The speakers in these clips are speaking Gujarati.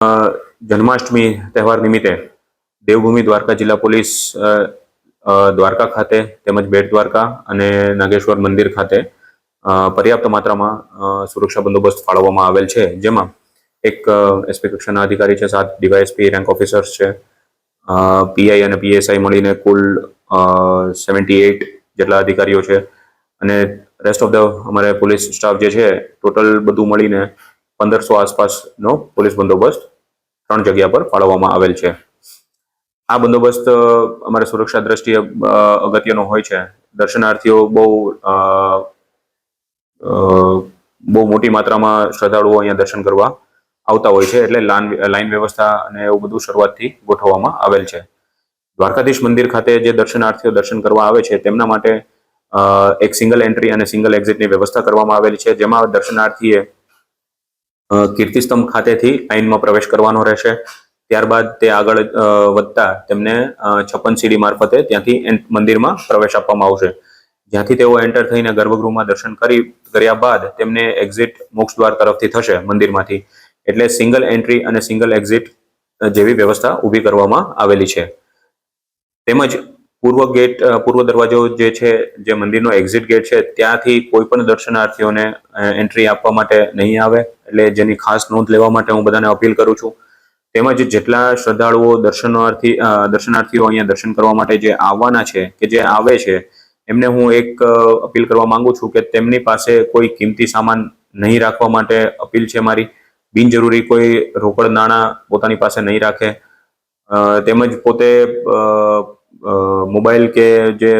જન્માષ્ટમી તહેવાર નિમિત્તે દેવભૂમિ દ્વારકા જિલ્લા પોલીસ દ્વારકા ખાતે તેમજ બેટ દ્વારકા અને નાગેશ્વર મંદિર ખાતે પર્યાપ્ત માત્રામાં સુરક્ષા બંદોબસ્ત ફાળવવામાં આવેલ છે, જેમાં એક એસપી કક્ષાના અધિકારી છે, 7 ડીવાયએસપી રેન્ક ઓફિસર્સ છે, પીઆઈ અને પીએસઆઈ મળીને કુલ 78 જેટલા અધિકારીઓ છે અને રેસ્ટ ઓફ ધ અમારે પોલીસ સ્ટાફ જે છે ટોટલ બધું મળીને 1500 આસપાસનો પોલીસ બંદોબસ્ત 3 જગ્યા પર ફાળવવામાં આવેલ છે. આ બંદોબસ્ત અમારે સુરક્ષા દ્રષ્ટિએ અગત્યનો હોય છે. દર્શનાર્થીઓ બહુ મોટી માત્રામાં શ્રદ્ધાળુઓ અહીંયા દર્શન કરવા આવતા હોય છે, એટલે લાઈન વ્યવસ્થા અને એવું બધું શરૂઆતથી ગોઠવવામાં આવેલ છે. દ્વારકાધીશ મંદિર ખાતે જે દર્શનાર્થીઓ દર્શન કરવા આવે છે તેમના માટે એક સિંગલ એન્ટ્રી અને સિંગલ એક્ઝિટની વ્યવસ્થા કરવામાં આવેલી છે, જેમાં દર્શનાર્થીએ કીર્તિસ્તંભ ખાતેથી લાઇનમાં પ્રવેશ કરવાનો રહેશે. ત્યારબાદ તે આગળ વધતા તેમને 56 સીડી મારફતે ત્યાંથી મંદિરમાં પ્રવેશ આપવામાં આવશે, જ્યાંથી તેઓ એન્ટર થઈને ગર્ભગૃહમાં દર્શન કર્યા બાદ તેમને એક્ઝિટ મોક્ષ દ્વાર તરફથી થશે મંદિરમાંથી. એટલે સિંગલ એન્ટ્રી અને સિંગલ એક્ઝિટ જેવી વ્યવસ્થા ઊભી કરવામાં આવેલી છે. તેમજ પૂર્વ દરવાજો જે છે, જે મંદિરનો એક્ઝિટ ગેટ છે, ત્યાંથી કોઈ પણ દર્શનાર્થીઓને એન્ટ્રી આપવા માટે નહીં આવે, એટલે જેની ખાસ નોંધ લેવા માટે હું બધાને અપીલ કરું છું. તેમજ જેટલા શ્રદ્ધાળુઓ દર્શનાર્થીઓ અહીંયા દર્શન કરવા માટે જે આવવાના છે કે જે આવે છે, એમને હું એક અપીલ કરવા માંગુ છું કે તેમની પાસે કોઈ કિંમતી સામાન નહીં રાખવા માટે અપીલ છે મારી. બિનજરૂરી કોઈ રોકડ નાણાં પોતાની પાસે નહીં રાખે, તેમજ પોતે મોબાઈલ કે જે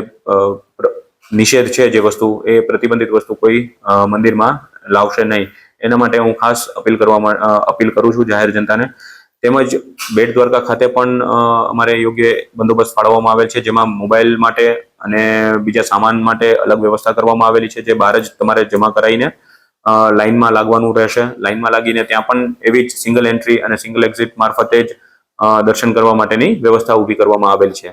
નિષેધ છે જે વસ્તુ, એ પ્રતિબંધિત વસ્તુ કોઈ મંદિરમાં લાવશે નહીં. એના માટે હું ખાસ અપીલ કરું છું જાહેર જનતાને. તેમજ બેટ દ્વારકા ખાતે પણ અમારે યોગ્ય બંદોબસ્ત ફાળવવામાં આવેલ છે, જેમાં મોબાઈલ માટે અને બીજા સામાન માટે અલગ વ્યવસ્થા કરવામાં આવેલી છે, જે બહાર જ તમારે જમા કરાવીને લાઇનમાં લાગવાનું રહેશે. લાઇનમાં લાગીને ત્યાં પણ એવી જ સિંગલ એન્ટ્રી અને સિંગલ એક્ઝિટ મારફતે જ દર્શન કરવા માટેની વ્યવસ્થા ઊભી કરવામાં આવેલ છે.